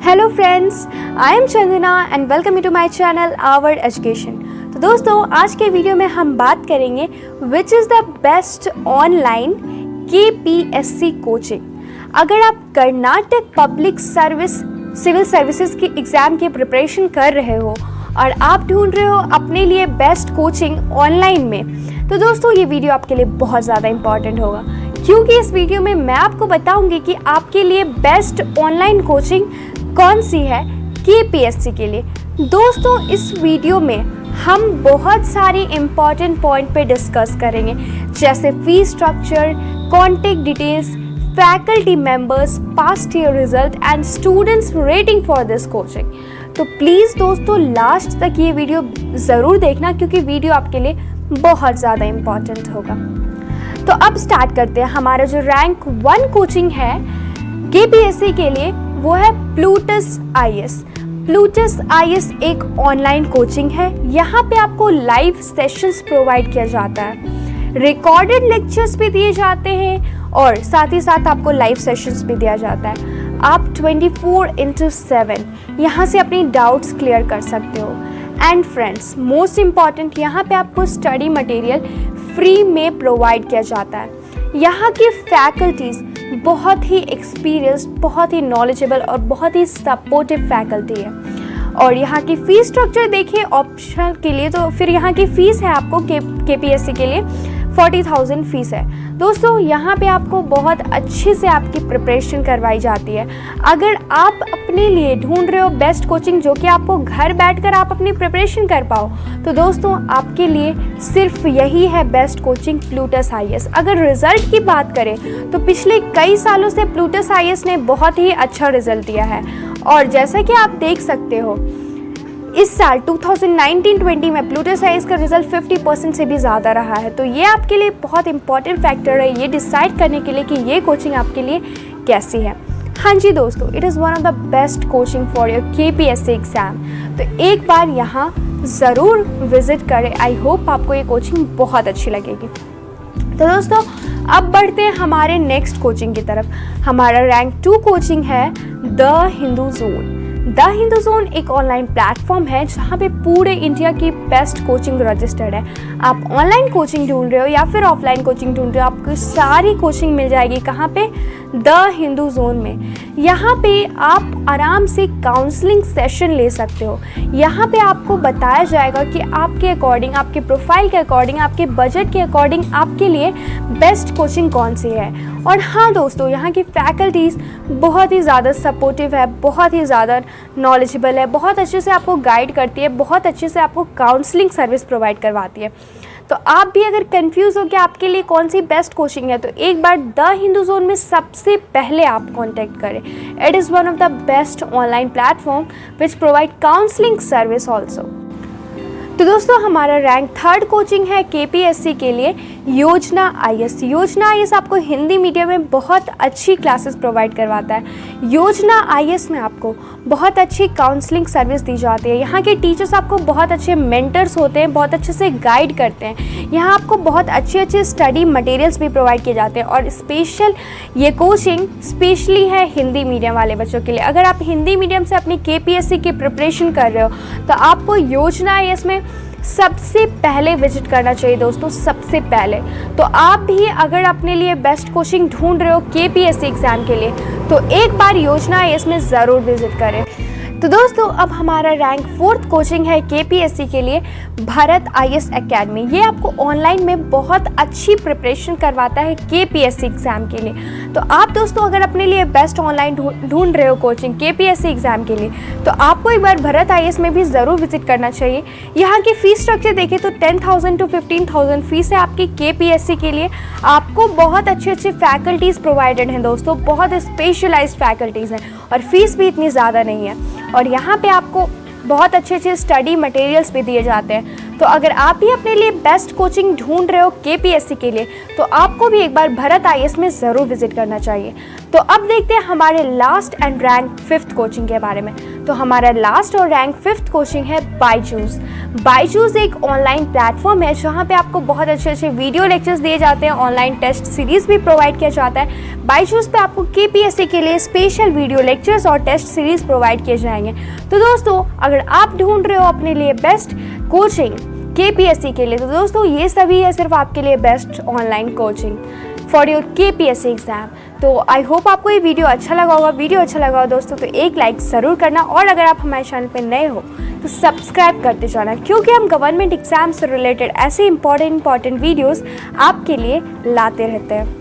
Hello friends, I am Chandana and welcome you to my channel our education. तो दोस्तों, आज के वीडियो में हम बात करेंगे which is the best online KPSC coaching. अगर आप Karnataka public service civil services की एग्ज़ाम की प्रिपरेशन कर रहे हो और आप ढूंढ रहे हो अपने लिए बेस्ट कोचिंग ऑनलाइन में, तो दोस्तों ये वीडियो आपके लिए बहुत ज़्यादा इम्पॉर्टेंट होगा, क्योंकि इस वीडियो में मैं आपको बताऊंगी कि आपके लिए बेस्ट ऑनलाइन कोचिंग कौन सी है KPSC के लिए। दोस्तों, इस वीडियो में हम बहुत सारे इम्पॉर्टेंट पॉइंट पे डिस्कस करेंगे, जैसे fees structure, contact details, faculty members, past year result and students rating for this coaching. तो प्लीज़ दोस्तों लास्ट तक ये वीडियो ज़रूर देखना, क्योंकि वीडियो आपके लिए बहुत ज़्यादा इम्पॉर्टेंट होगा। तो अब स्टार्ट करते हैं। हमारा जो रैंक 1 कोचिंग है KPSC के लिए वो है प्लूटस IAS। प्लूटस IAS एक ऑनलाइन कोचिंग है। यहाँ पे आपको लाइव सेशंस प्रोवाइड किया जाता है, रिकॉर्डेड लेक्चर्स भी दिए जाते हैं और साथ ही साथ आपको लाइव सेशंस भी दिया जाता है। आप 24/7 यहाँ से अपनी डाउट्स क्लियर कर सकते हो। एंड फ्रेंड्स, मोस्ट इम्पॉर्टेंट, यहाँ पे आपको स्टडी मटेरियल फ्री में प्रोवाइड किया जाता है। यहाँ की फैकल्टीज़ बहुत ही एक्सपीरियंस्ड, बहुत ही नॉलेजेबल और बहुत ही सपोर्टिव फैकल्टी है। और यहाँ की फ़ीस स्ट्रक्चर देखिए ऑप्शनल के लिए, तो फिर यहाँ की फ़ीस है आपको KPSC के लिए 40,000 फीस है। दोस्तों, यहाँ पे आपको बहुत अच्छे से आपकी प्रिपरेशन करवाई जाती है। अगर आप अपने लिए ढूंढ रहे हो बेस्ट कोचिंग जो कि आपको घर बैठकर आप अपनी प्रिपरेशन कर पाओ, तो दोस्तों आपके लिए सिर्फ यही है बेस्ट कोचिंग प्लूटस IAS। अगर रिज़ल्ट की बात करें तो पिछले कई सालों से प्लूटस IAS ने बहुत ही अच्छा रिज़ल्ट दिया है। और जैसा कि आप देख सकते हो, इस साल 2019-20 में प्लूटस IAS का रिजल्ट 50% से भी ज़्यादा रहा है। तो ये आपके लिए बहुत इंपॉर्टेंट फैक्टर है ये डिसाइड करने के लिए कि ये कोचिंग आपके लिए कैसी है। हाँ जी दोस्तों, it is one of the best coaching for your KPSC exam. तो एक बार यहाँ ज़रूर विज़िट करें। आई होप आपको ये कोचिंग बहुत अच्छी लगेगी। तो दोस्तों, अब बढ़ते हैं हमारे नेक्स्ट कोचिंग की तरफ। हमारा रैंक 2 कोचिंग है the Hindu zone. The Hindu zone एक ऑनलाइन प्लेटफॉर्म है जहाँ पे पूरे इंडिया की बेस्ट कोचिंग रजिस्टर्ड है। आप ऑनलाइन कोचिंग ढूंढ रहे हो या फिर ऑफलाइन कोचिंग ढूंढ रहे हो, आपको सारी कोचिंग मिल जाएगी। कहाँ पे? द हिंदू जोन में। यहाँ पे आप आराम से काउंसलिंग सेशन ले सकते हो। यहाँ पे आपको बताया जाएगा कि आपके अकॉर्डिंग, आपके प्रोफाइल के अकॉर्डिंग, आपके बजट के अकॉर्डिंग आपके लिए बेस्ट कोचिंग कौन सी है। और हाँ दोस्तों, यहाँ की फैकल्टीज़ बहुत ही ज़्यादा सपोर्टिव है, बहुत ही ज़्यादा नॉलेजेबल है, बहुत अच्छे से आपको गाइड करती है, बहुत अच्छे से आपको काउंसलिंग सर्विस प्रोवाइड करवाती है। तो आप भी अगर कंफ्यूज हो कि आपके लिए कौन सी बेस्ट कोचिंग है, तो एक बार द हिंदू जोन में सबसे पहले आप कांटेक्ट करें। It is one of the best online platform which provide counselling service also. तो दोस्तों, हमारा रैंक 3 कोचिंग है KPSC के लिए योजना IAS। योजना IAS आपको हिंदी मीडियम में बहुत अच्छी क्लासेस प्रोवाइड करवाता है। योजना IAS में आपको बहुत अच्छी काउंसलिंग सर्विस दी जाती है। यहाँ के टीचर्स आपको बहुत अच्छे मेंटर्स होते हैं, बहुत अच्छे से गाइड करते हैं। यहाँ आपको बहुत अच्छे स्टडी मटेरियल्स भी प्रोवाइड किए जाते हैं। और स्पेशल ये कोचिंग स्पेशली है हिंदी मीडियम वाले बच्चों के लिए। अगर आप हिंदी मीडियम से अपनी KPSC की प्रिपरेशन कर रहे हो, तो आपको योजना IAS में सबसे पहले विजिट करना चाहिए दोस्तों, सबसे पहले। तो आप भी अगर अपने लिए बेस्ट कोचिंग ढूंढ रहे हो KPSC एग्ज़ाम के लिए, तो एक बार योजना IAS में ज़रूर विजिट करें। तो दोस्तों, अब हमारा रैंक 4 कोचिंग है KPSC के लिए भारत IAS एकेडमी। ये आपको ऑनलाइन में बहुत अच्छी प्रिपरेशन करवाता है KPSC एग्ज़ाम के लिए। तो आप दोस्तों अगर अपने लिए बेस्ट ऑनलाइन ढूंढ रहे हो कोचिंग KPSC एग्ज़ाम के लिए, तो आपको एक बार भारत IAS में भी ज़रूर विजिट करना चाहिए। यहाँ की फ़ीस स्ट्रक्चर देखें तो 10,000 to 15,000 फीस है आपकी KPSC के लिए। आपको बहुत अच्छे फैकल्टीज़ प्रोवाइडेड हैं दोस्तों, बहुत स्पेशलाइज्ड फैकल्टीज़ हैं और फीस भी इतनी ज़्यादा नहीं है। और यहाँ पे आपको बहुत अच्छे स्टडी मटेरियल्स भी दिए जाते हैं। तो अगर आप भी अपने लिए बेस्ट कोचिंग ढूंढ रहे हो KPSC के लिए, तो आपको भी एक बार भरत IAS में ज़रूर विजिट करना चाहिए। तो अब देखते हैं हमारे last and rank 5th coaching के बारे में। तो हमारा लास्ट और रैंक 5th कोचिंग है बायजूस। बायजूस एक ऑनलाइन प्लेटफॉर्म है जहाँ पे आपको बहुत अच्छे अच्छे वीडियो लेक्चर्स दिए जाते हैं, ऑनलाइन टेस्ट सीरीज़ भी प्रोवाइड किया जाता है। बायजूस पे आपको KPSC के लिए स्पेशल वीडियो लेक्चर्स और टेस्ट सीरीज़ प्रोवाइड किए जाएंगे। तो दोस्तों, अगर आप ढूंढ रहे हो अपने लिए बेस्ट कोचिंग KPSC के लिए, तो दोस्तों ये सभी है सिर्फ आपके लिए best online coaching for your KPSC exam. तो आई होप आपको ये वीडियो अच्छा लगा होगा। वीडियो अच्छा लगा हो दोस्तों तो एक लाइक ज़रूर करना, और अगर आप हमारे चैनल पे नए हो तो सब्सक्राइब करते जाना, क्योंकि हम गवर्नमेंट एग्जाम से रिलेटेड ऐसे इंपॉर्टेंट वीडियोस आपके लिए लाते रहते हैं।